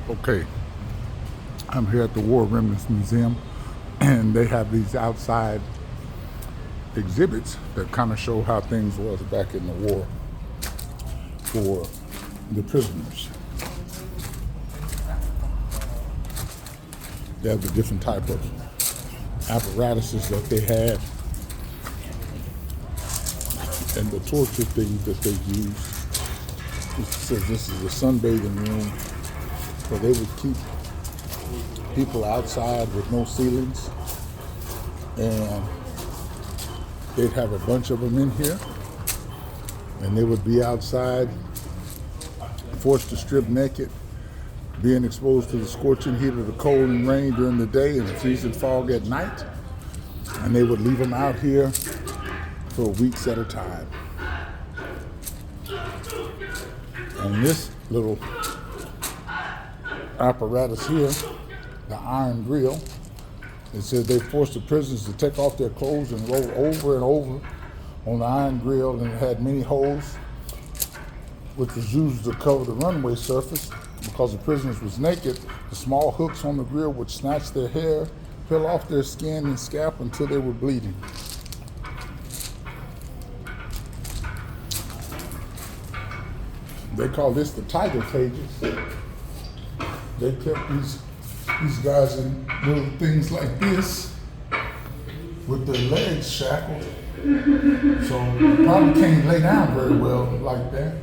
Okay, I'm here at the War Remnants Museum, and they have these outside exhibits that kind of show how things was back in the war for the prisoners. They have the different type of apparatuses that they had and the torture things that they used. It says this is a sunbathing room where they would keep people outside with no ceilings, and they'd have a bunch of them in here, and they would be outside, forced to strip naked, being exposed to the scorching heat of the cold and rain during the day and the freezing fog at night, and they would leave them out here for weeks at a time. And this little apparatus here, the iron grill, it said they forced the prisoners to take off their clothes and roll over and over on the iron grill, and it had many holes, which was used to cover the runway surface. Because the prisoners was naked, the small hooks on the grill would snatch their hair, peel off their skin and scalp until they were bleeding. They call this the tiger cages. They kept these guys in little things like this with their legs shackled. So you probably can't lay down very well like that.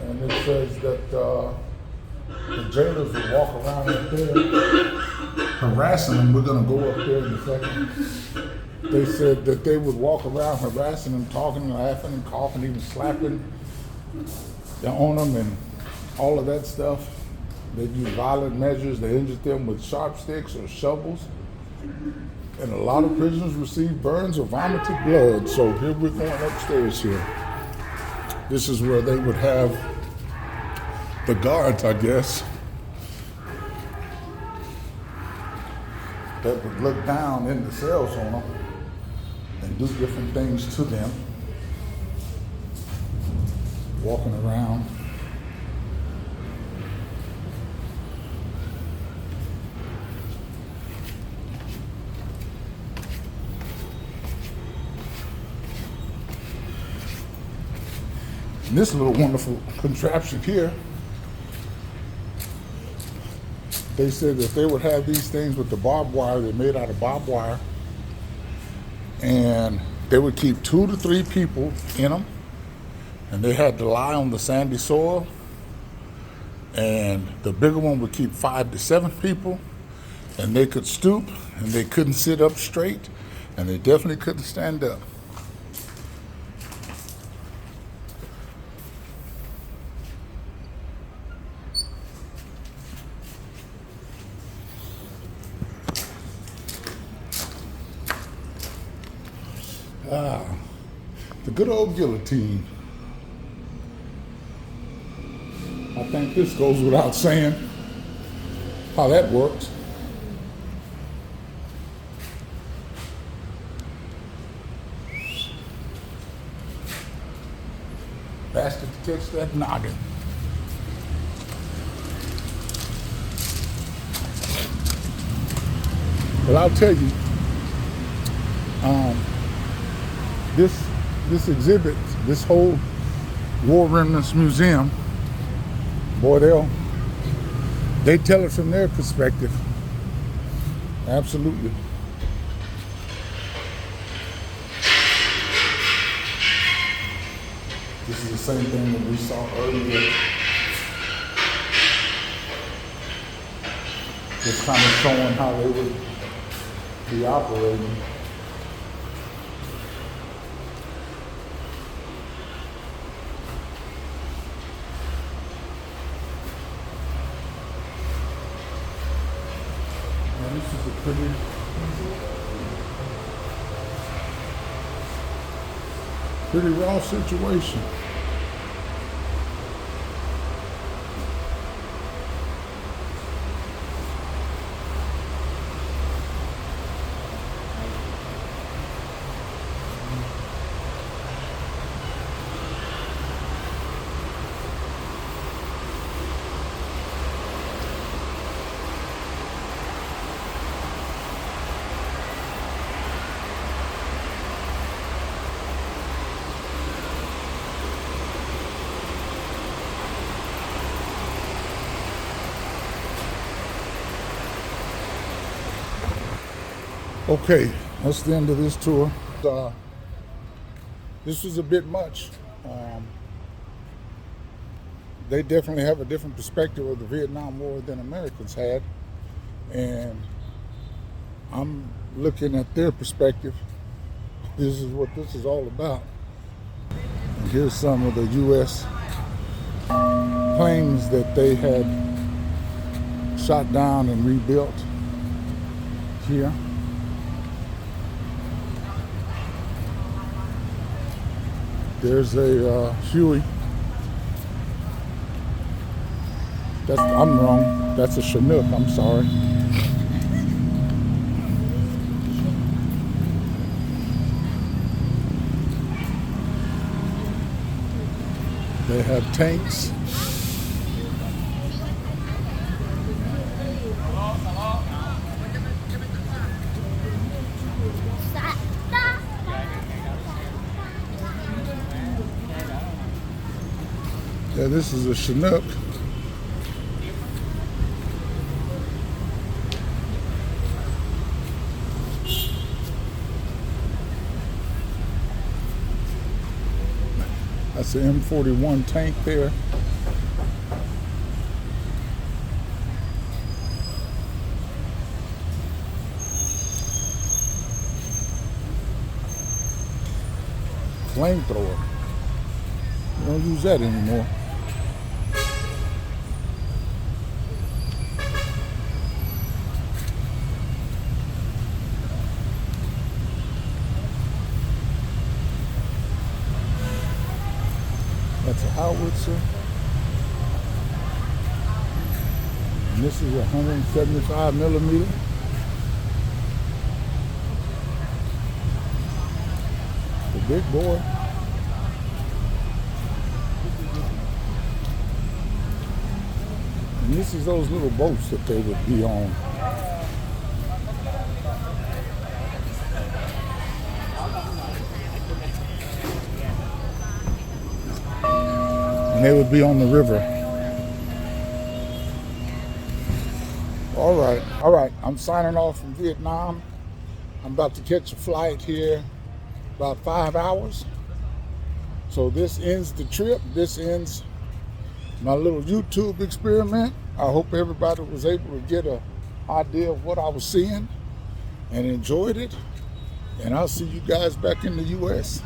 And it says that the jailers would walk around up there harassing them. We're going to go up there in a second. They said that they would walk around harassing them, talking, laughing, and coughing, even slapping on them and all of that stuff. They used violent measures. They injured them with sharp sticks or shovels. And a lot of prisoners received burns or vomited blood. So here we're going upstairs here. This is where they would have the guards, I guess, that would look down in the cells on them and do different things to them, walking around. And this little wonderful contraption here, they said that they would have these things with the barbed wire. They're made out of barbed wire, and they would keep 2 to 3 people in them, and they had to lie on the sandy soil, and the bigger one would keep 5 to 7 people, and they could stoop, and they couldn't sit up straight, and they definitely couldn't stand up. The good old guillotine. I think this goes without saying how that works. Bastard to catch that noggin. Well, I'll tell you, this exhibit, this whole War Remnants Museum, boy, they tell it from their perspective. Absolutely. This is the same thing that we saw earlier. Just kind of showing how they would be operating. This is a pretty raw situation. Okay, that's the end of this tour. This was a bit much. They definitely have a different perspective of the Vietnam War than Americans had. And I'm looking at their perspective. This is what this is all about. And here's some of the U.S. planes that they had shot down and rebuilt here. There's a Huey. I'm wrong. That's a Chinook. I'm sorry. They have tanks. Yeah, this is a Chinook. That's an M41 tank there. Flamethrower. We don't use that anymore. That's a howitzer. And this is a 175 millimeter. The big boy. And this is those little boats that they would be on. And they would be on the river. All right, I'm signing off from Vietnam. I'm about to catch a flight here about 5 hours. So this ends the trip. This ends my little YouTube experiment. I hope everybody was able to get an idea of what I was seeing and enjoyed it. And I'll see you guys back in the US.